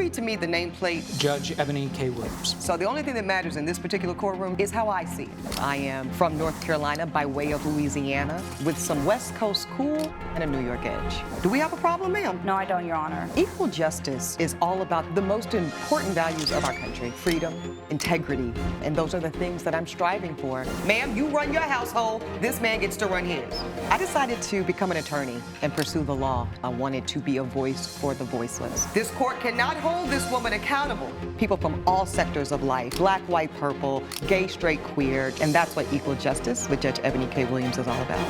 read to me the nameplate? Judge Eboni K. Williams. So the only thing that matters in this particular courtroom is how I see it. I am from North Carolina by way of Louisiana with some West Coast cool and a New York edge. Do we have a problem, ma'am? No, I don't, Your Honor. Equal justice is all about the most important values of our country: freedom, integrity, and those are the things that I'm striving for. Ma'am, you run your household, this man gets to run his. I decided to become an attorney and pursue the law. I wanted to be a voice for the voiceless. This court cannot hold this woman accountable. People from all sectors of life, black, white, purple, gay, straight, queer, and that's what equal justice with Judge Eboni K. Williams is all about.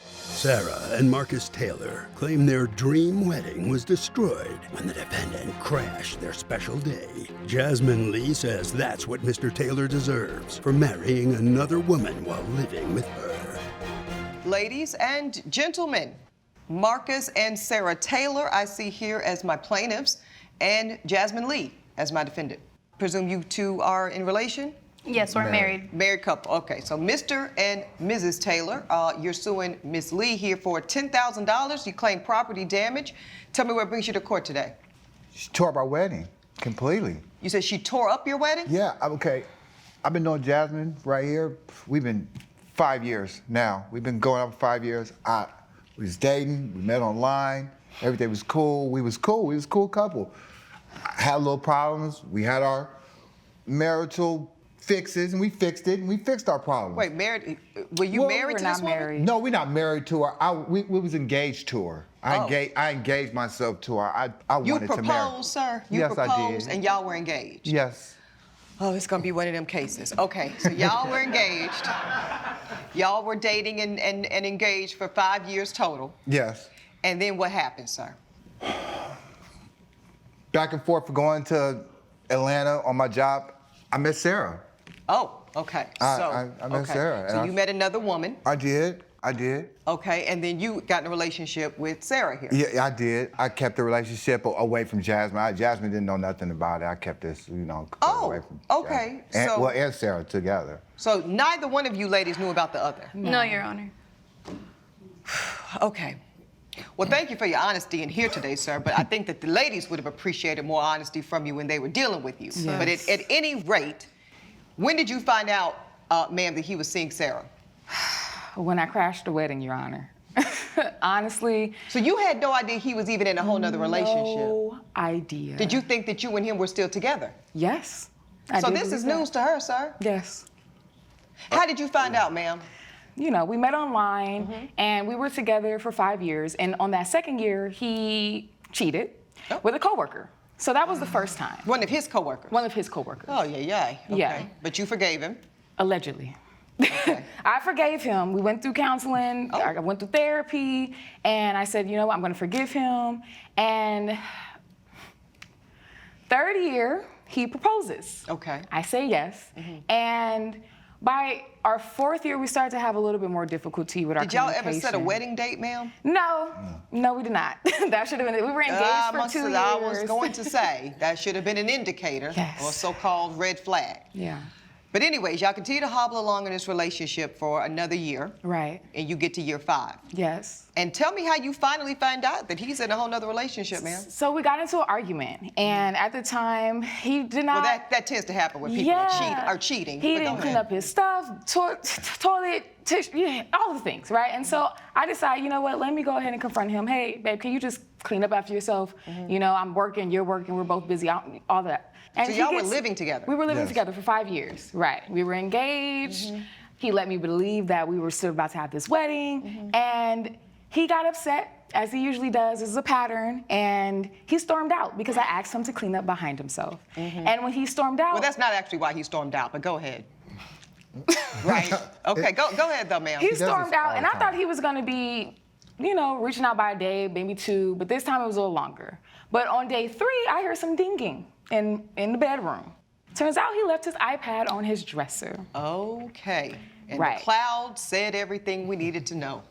Sarah and Marcus Taylor claim their dream wedding was destroyed when the defendant crashed their special day. Jasmine Lee says that's what Mr. Taylor deserves for marrying another woman while living with her. Ladies and gentlemen, Marcus and Sarah Taylor I see here as my plaintiffs, and Jasmine Lee as my defendant. Presume you two are in relation? Yes, we're married. Married couple. Okay, so Mr. and Mrs. Taylor, you're suing Miss Lee here for $10,000. You claim property damage. Tell me what brings you to court today. She tore up our wedding completely. You said she tore up your wedding? Yeah, okay. I've been knowing Jasmine right here. We've been 5 years now. We've been going up for 5 years. We was dating, we met online, everything was cool. We was cool, we was a cool couple. I had little problems. We had our marital fixes, and we fixed it, and we fixed our problems. Wait, married? Were you married to this woman? Married. No, we're not married to her. We was engaged to her. Oh. I engaged myself to her. I wanted to marry. You proposed, sir? You Yes, I proposed, did. and y'all were engaged? Yes. Oh, it's gonna be one of them cases. Okay, so y'all were engaged. Y'all were dating and engaged for 5 years total. Yes. And then what happened, sir? Back and forth for going to Atlanta on my job, I met Sarah. Oh, okay. I met Sarah. So and you met another woman. I did. Okay, and then you got in a relationship with Sarah here. Yeah, I did. I kept the relationship away from Jasmine. Jasmine didn't know nothing about it. I kept this, away from okay. Jasmine. And Sarah together. So neither one of you ladies knew about the other? No, Your Honor. Okay. Well, thank you for your honesty in here today, sir, but I think that the ladies would have appreciated more honesty from you when they were dealing with you. Yes. But at any rate, when did you find out, ma'am, that he was seeing Sarah? When I crashed the wedding, Your Honor. Honestly. So you had no idea he was even in a whole nother relationship? No idea. Did you think that you and him were still together? Yes. So this is news to her, sir? Yes. How did you find out, ma'am? We met online, and we were together for 5 years, and on that second year, he cheated with a coworker. So that was the first time. One of his coworkers? One of his coworkers. Oh, yeah. Okay. Yeah. But you forgave him? Allegedly. Okay. I forgave him. We went through counseling. Oh. I went through therapy, and I said, you know what, I'm going to forgive him. And third year, he proposes. Okay. I say yes. And by our fourth year, we started to have a little bit more difficulty with our communication. Did y'all ever set a wedding date, ma'am? No, we did not. That should have been, we were engaged for 2 years. I was going to say, that should have been an indicator, Yes. or a so-called red flag. Yeah. But anyways, y'all continue to hobble along in this relationship for another year. Right. And you get to year 5. Yes. And tell me how you finally find out that he's in a whole nother relationship, ma'am. So we got into an argument, and at the time, he did not. Well, that tends to happen when people are cheating. He didn't clean up his stuff, toilet, tissue, all the things, right? And so I decided, you know what, let me go ahead and confront him. Hey, babe, can you just clean up after yourself? I'm working, you're working, we're both busy, all that. And so y'all were living together? We were living together for 5 years, right. We were engaged. He let me believe that we were still about to have this wedding. And he got upset, as he usually does. This is a pattern. And he stormed out because I asked him to clean up behind himself. And when he stormed out... Well, that's not actually why he stormed out, but go ahead. Right. Okay, go ahead, though, ma'am. He stormed out, and I thought he was going to be, reaching out by a day, maybe 2, but this time it was a little longer. But on day 3, I heard some dinging in the bedroom. Turns out he left his iPad on his dresser. Okay. And Right. the cloud said everything we needed to know.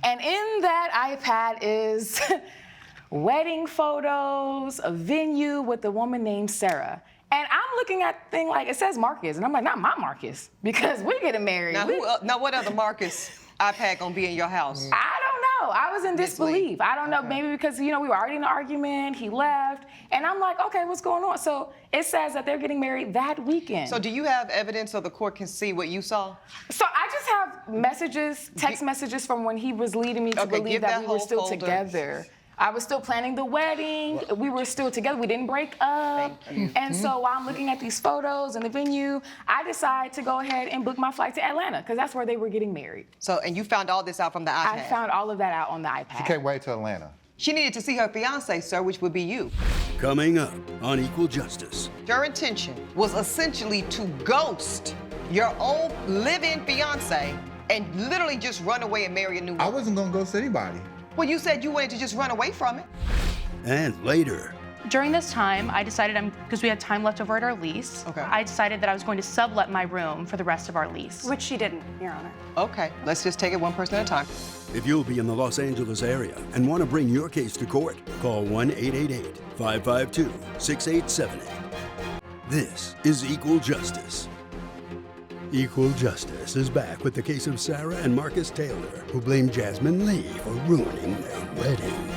And in that iPad is wedding photos, a venue with a woman named Sarah. And I'm looking at the thing like, it says Marcus, and I'm like, not my Marcus, because we're getting married. Now, what other Marcus iPad gonna be in your house? I don't I was in disbelief. I don't know, maybe because, we were already in an argument, he left, and I'm like, okay, what's going on? So it says that they're getting married that weekend. So do you have evidence so the court can see what you saw? So I just have messages, text messages from when he was leading me to believe that we were still together. I was still planning the wedding. We were still together. We didn't break up. And so while I'm looking at these photos and the venue, I decide to go ahead and book my flight to Atlanta because that's where they were getting married. So, and you found all this out from the iPad? I found all of that out on the iPad. She can't wait till Atlanta. She needed to see her fiancé, sir, which would be you. Coming up on Equal Justice. Your intention was essentially to ghost your old live-in fiancé and literally just run away and marry a new one. I wasn't gonna ghost anybody. Well, you said you wanted to just run away from it. And later, During this time, I decided, because we had time left over at our lease, I decided that I was going to sublet my room for the rest of our lease. Which she didn't, Your Honor. Okay, let's just take it one person at a time. if you'll be in the Los Angeles area and want to bring your case to court, call 1-888-552-6878. This is Equal Justice. Equal Justice is back with the case of Sarah and Marcus Taylor, who blame Jasmine Lee for ruining their wedding.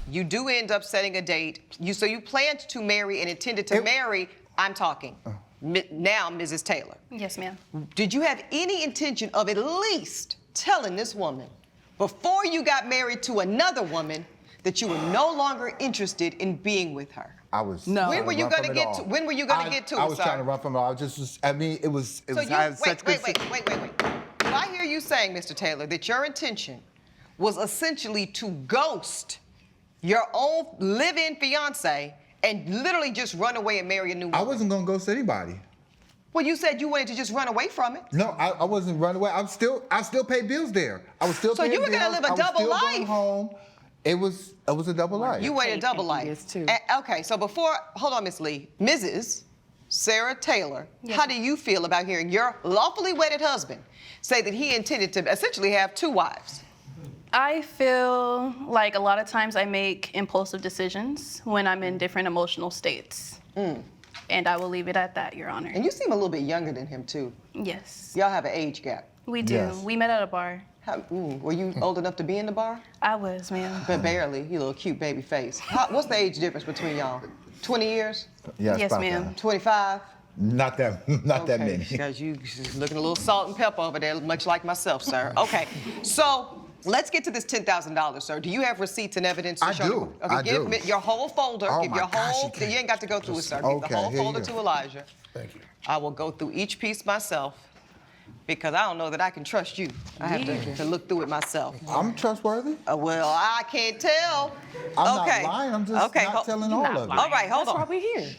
You do end up setting a date. So you planned to marry and intended to marry, I'm talking, now Mrs. Taylor. Yes, ma'am. Did you have any intention of at least telling this woman before you got married to another woman that you were no longer interested in being with her? I was. No. When were you going to get to? When were you going to get to it, I was sir? trying to run from it. I was just. I mean, it was. So I had such good. wait. Do I hear you saying, Mr. Taylor, that your intention was essentially to ghost your old live-in fiance and literally just run away and marry a new woman? I wasn't gonna ghost anybody. Well, you said you wanted to just run away from it. No, I wasn't running away. I still pay bills there. I was still So paying you were bills. gonna live a I was double still life. Going home. It was a double life. You waited a double life. Yes, too. Okay, so hold on, Miss Lee. Mrs. Sarah Taylor, how do you feel about hearing your lawfully wedded husband say that he intended to essentially have two wives? I feel like a lot of times I make impulsive decisions when I'm in different emotional states. And I will leave it at that, Your Honor. And you seem a little bit younger than him, too. Yes, Y'all have an age gap. we do. Yes. We met at a bar. Were you old enough to be in the bar? I was, ma'am. But barely. You little cute baby face. What's the age difference between y'all? 20 years? Yes, Yes, about ma'am. that. 25? Not that many. Because you looking a little salt and pepper over there, much like myself, sir. Okay, so let's get to this $10,000, sir. Do you have receipts and evidence to I show? do. Okay, I give do. me your whole folder. Oh, give my your gosh, whole. you can't. You ain't got to go through it, sir. Give Okay, the whole here you folder go. to Elijah. Thank you. I will go through each piece myself because I don't know that I can trust you. I have to look through it myself. I'm trustworthy. Well, I can't tell. I'm okay. not lying. I'm just not telling all of it. All right, hold That's on. why we're here.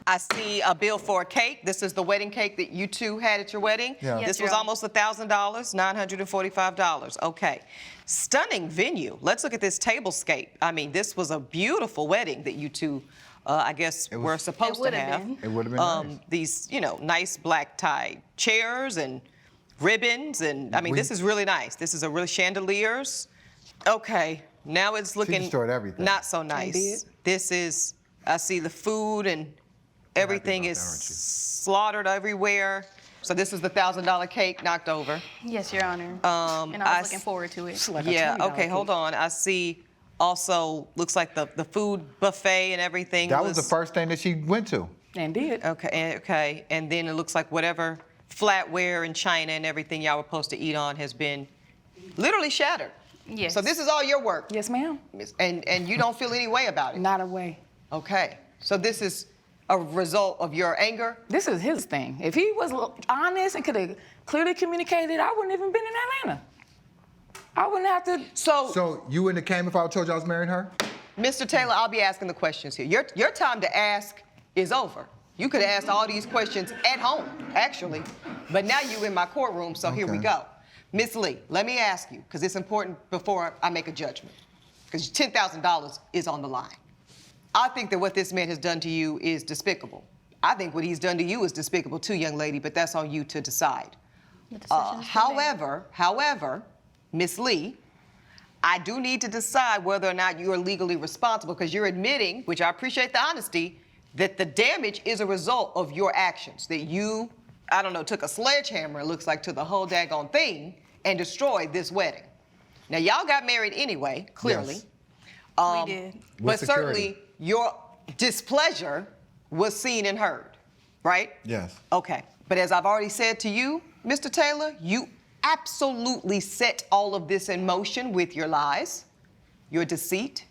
I see a bill for a cake. This is the wedding cake that you two had at your wedding. Yeah. Yes, This Your was Honor. almost $1,000, $945. Okay. Stunning venue. Let's look at this tablescape. I mean, this was a beautiful wedding that you two, I guess, were supposed to would've have. been. It would've been nice. These, nice black tie chairs and ribbons, and I mean, this is really nice. This is a really chandeliers. Okay. Now it's looking destroyed everything. not so nice. This is, I see the food and everything about is that, aren't you? slaughtered everywhere. So this is the $1,000 cake knocked over. Yes, Your Honor. And I was looking forward to it. Yeah, okay, hold on. I see also, looks like the food buffet and everything That was the first thing that she went to. And did. Okay. And then it looks like whatever flatware and china and everything y'all were supposed to eat on has been literally shattered. Yes. So this is all your work. Yes, ma'am. And you don't feel any way about it. Not a way. Okay. So this is a result of your anger? This is his thing. If he was honest and could have clearly communicated, I wouldn't even been in Atlanta. I wouldn't have to. So you wouldn't have came if I told you I was marrying her? Mr. Taylor, I'll be asking the questions here. Your time to ask is over. You could have asked all these questions at home, actually. But now you're in my courtroom, so here we Okay. go. Miss Lee, let me ask you, because it's important before I make a judgment, because $10,000 is on the line. I think that what this man has done to you is despicable. I think what he's done to you is despicable too, young lady, but that's on you to decide. The decision is made. However, Miss Lee, I do need to decide whether or not you are legally responsible, because you're admitting, which I appreciate the honesty, that the damage is a result of your actions, that you, I don't know, took a sledgehammer, it looks like, to the whole daggone thing and destroyed this wedding. Now, y'all got married anyway, clearly. Yes. We did. But With certainly security. your displeasure was seen and heard, right? Yes. Okay. But as I've already said to you, Mr. Taylor, you absolutely set all of this in motion with your lies, your deceit,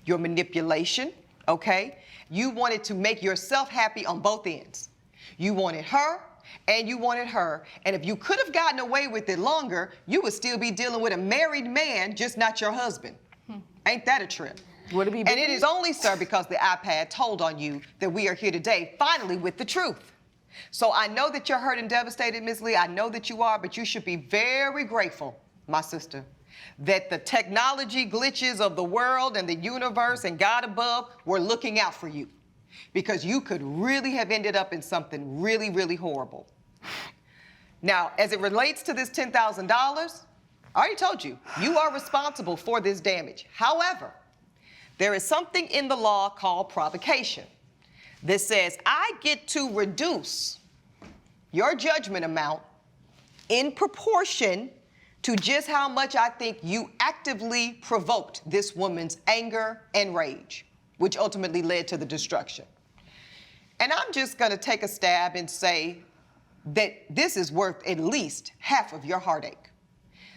your manipulation, okay? You wanted to make yourself happy on both ends. You wanted her and you wanted her. And if you could have gotten away with it longer, you would still be dealing with a married man, just not your husband. Ain't that a trip? Would it be? And it is only, sir, because the iPad told on you that we are here today, finally, with the truth. So I know that you're hurt and devastated, Ms. Lee. I know that you are, but you should be very grateful, my sister, that the technology glitches of the world and the universe and God above were looking out for you, because you could really have ended up in something really, really horrible. Now, as it relates to this $10,000, I already told you, you are responsible for this damage. However, there is something in the law called provocation that says I get to reduce your judgment amount in proportion to just how much I think you actively provoked this woman's anger and rage, which ultimately led to the destruction. And I'm just gonna take a stab and say that this is worth at least half of your heartache.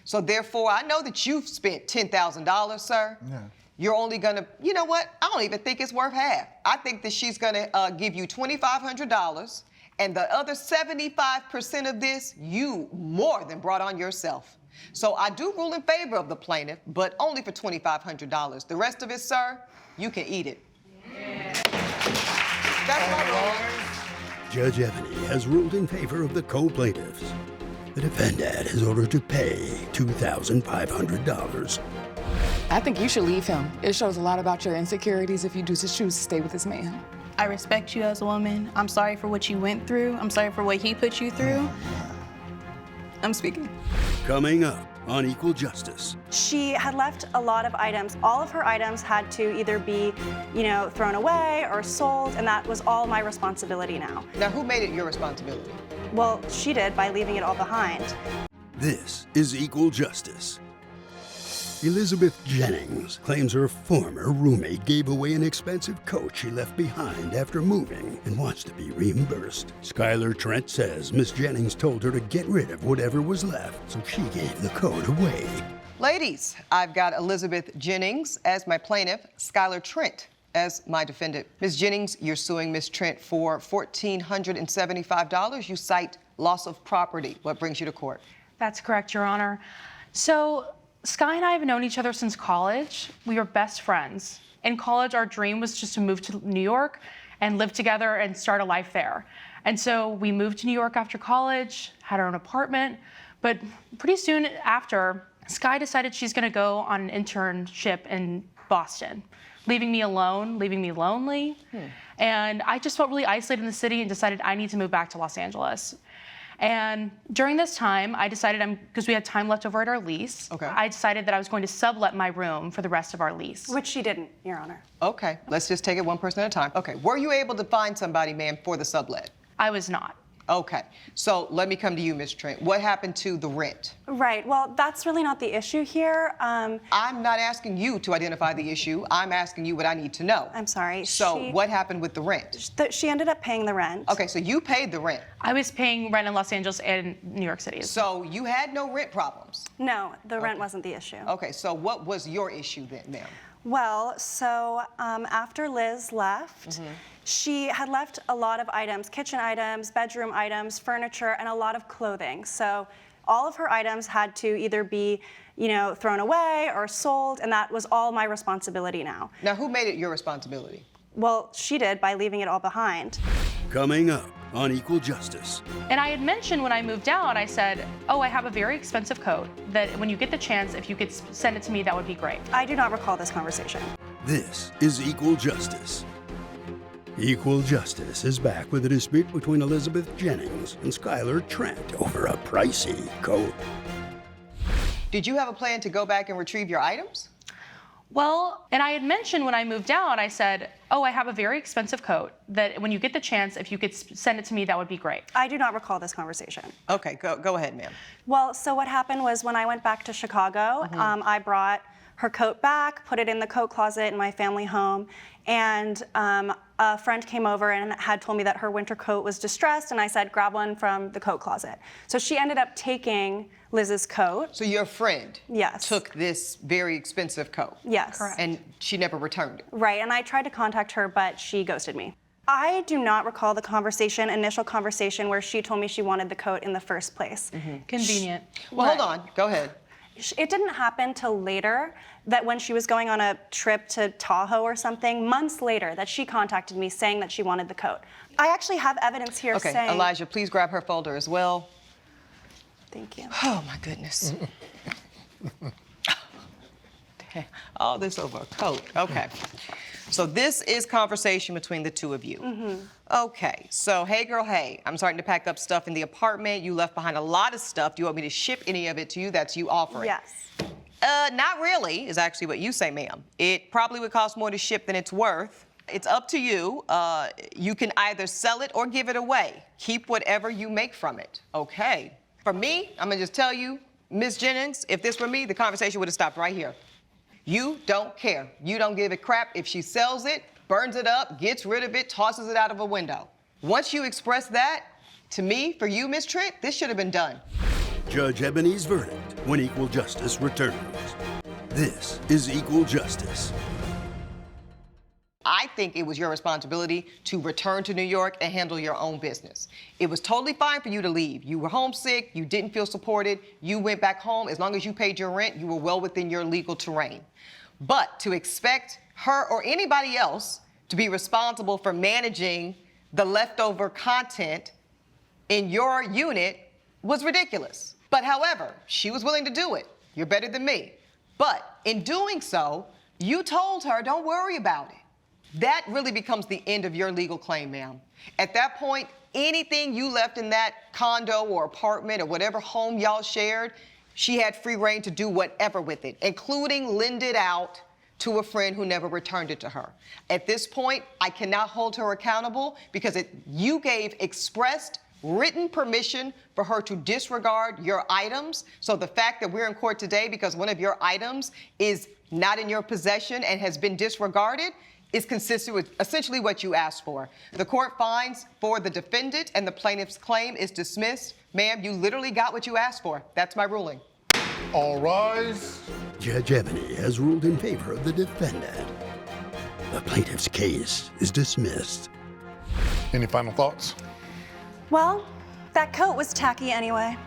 So therefore, I know that you've spent $10,000, sir. Yeah. You're only gonna, you know what? I don't even think it's worth half. I think that she's gonna give you $2,500, and the other 75% of this, you more than brought on yourself. So I do rule in favor of the plaintiff, but only for $2,500. The rest of it, sir, you can eat it. Yeah. That's my rule. Judge Eboni has ruled in favor of the co-plaintiffs. The defendant is ordered to pay $2,500. I think you should leave him. It shows a lot about your insecurities if you do choose to stay with this man. I respect you as a woman. I'm sorry for what you went through. I'm sorry for what he put you through. I'm speaking. Coming up on Equal Justice. She had left a lot of items. All of her items had to either be, thrown away or sold, and that was all my responsibility now. Now, who made it your responsibility? Well, she did by leaving it all behind. This is Equal Justice. Elizabeth Jennings claims her former roommate gave away an expensive coat she left behind after moving and wants to be reimbursed. Skylar Trent says Miss Jennings told her to get rid of whatever was left, so she gave the coat away. Ladies, I've got Elizabeth Jennings as my plaintiff, Skylar Trent as my defendant. Ms. Jennings, you're suing Ms. Trent for $1,475. You cite loss of property. What brings you to court? That's correct, Your Honor. So, Sky and I have known each other since college. We were best friends. In college, our dream was just to move to New York and live together and start a life there. And so we moved to New York after college, had our own apartment, but pretty soon after, Sky decided she's gonna go on an internship in Boston, leaving me alone, leaving me lonely. And I just felt really isolated in the city and decided I need to move back to Los Angeles. And during this time, I decided, because we had time left over at our lease, I decided that I was going to sublet my room for the rest of our lease. Which she didn't, Your Honor. Okay, let's just take it one person at a time. Okay, were you able to find somebody, ma'am, for the sublet? I was not. Okay, so let me come to you, Ms. Trent. What happened to the rent? Right, well, that's really not the issue here. I'm not asking you to identify the issue. I'm asking you what I need to know. I'm sorry. So what happened with the rent? She ended up paying the rent. Okay, so you paid the rent. I was paying rent in Los Angeles and New York City. So you had no rent problems? No, the rent wasn't the issue. Okay, so what was your issue then, ma'am? Well, so after Liz left, she had left a lot of items, kitchen items, bedroom items, furniture, and a lot of clothing. So all of her items had to either be, thrown away or sold, and that was all my responsibility now. Now, who made it your responsibility? Well, she did by leaving it all behind. Coming up on Equal Justice. And I had mentioned when I moved out, I said, I have a very expensive coat that when you get the chance, if you could send it to me, that would be great. I do not recall this conversation. This is Equal Justice. Equal Justice is back with a dispute between Elizabeth Jennings and Skylar Trent over a pricey coat. Did you have a plan to go back and retrieve your items? Well, and I had mentioned when I moved out, I said, oh, I have a very expensive coat that when you get the chance, if you could send it to me, that would be great. I do not recall this conversation. Okay, go ahead, ma'am. Well, so what happened was when I went back to Chicago, I brought her coat back, put it in the coat closet in my family home, and a friend came over and had told me that her winter coat was distressed, and I said, grab one from the coat closet. So she ended up taking Liz's coat. So your friend Yes. took this very expensive coat. Yes. Correct. And she never returned it. Right, and I tried to contact her, but she ghosted me. I do not recall the initial conversation where she told me she wanted the coat in the first place. Convenient. Well, hold on. Go ahead. It didn't happen till later, that when she was going on a trip to Tahoe or something, months later, that she contacted me saying that she wanted the coat. I actually have evidence here Okay, saying... Elijah, please grab her folder as well. Thank you. Oh, my goodness. All this over a coat. Okay. So this is conversation between the two of you. Okay, so hey girl, hey, I'm starting to pack up stuff in the apartment. You left behind a lot of stuff. Do you want me to ship any of it to you? That's you offering. Yes. Not really, is actually what you say, ma'am. It probably would cost more to ship than it's worth. It's up to you. You can either sell it or give it away. Keep whatever you make from it. Okay. For me, I'm gonna just tell you, Miss Jennings, if this were me, the conversation would have stopped right here. You don't care. You don't give a crap if she sells it, burns it up, gets rid of it, tosses it out of a window. Once you express that, to me, for you, Miss Trent, this should have been done. Judge Eboni's verdict when equal justice returns. This is Equal Justice. I think it was your responsibility to return to New York and handle your own business. It was totally fine for you to leave. You were homesick, you didn't feel supported, you went back home. As long as you paid your rent, you were well within your legal terrain. But to expect her or anybody else to be responsible for managing the leftover content in your unit was ridiculous. But however, she was willing to do it. You're better than me. But in doing so, you told her, don't worry about it. That really becomes the end of your legal claim, ma'am. At that point, anything you left in that condo or apartment or whatever home y'all shared, she had free reign to do whatever with it, including lend it out to a friend who never returned it to her. At this point, I cannot hold her accountable because you gave expressed written permission for her to disregard your items. So the fact that we're in court today because one of your items is not in your possession and has been disregarded is consistent with essentially what you asked for. The court finds for the defendant and the plaintiff's claim is dismissed. Ma'am, you literally got what you asked for. That's my ruling. All rise. Judge Eboni has ruled in favor of the defendant. The plaintiff's case is dismissed. Any final thoughts? Well, that coat was tacky anyway.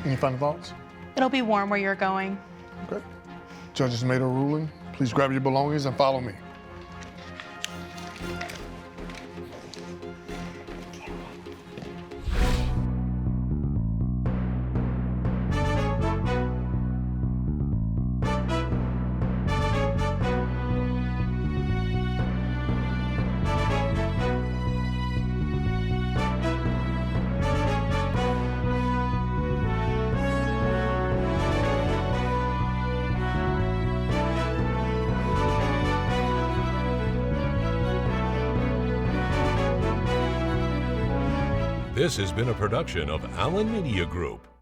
Any final thoughts? It'll be warm where you're going. Okay. Judge has made a ruling. Please grab your belongings and follow me. This has been a production of Allen Media Group.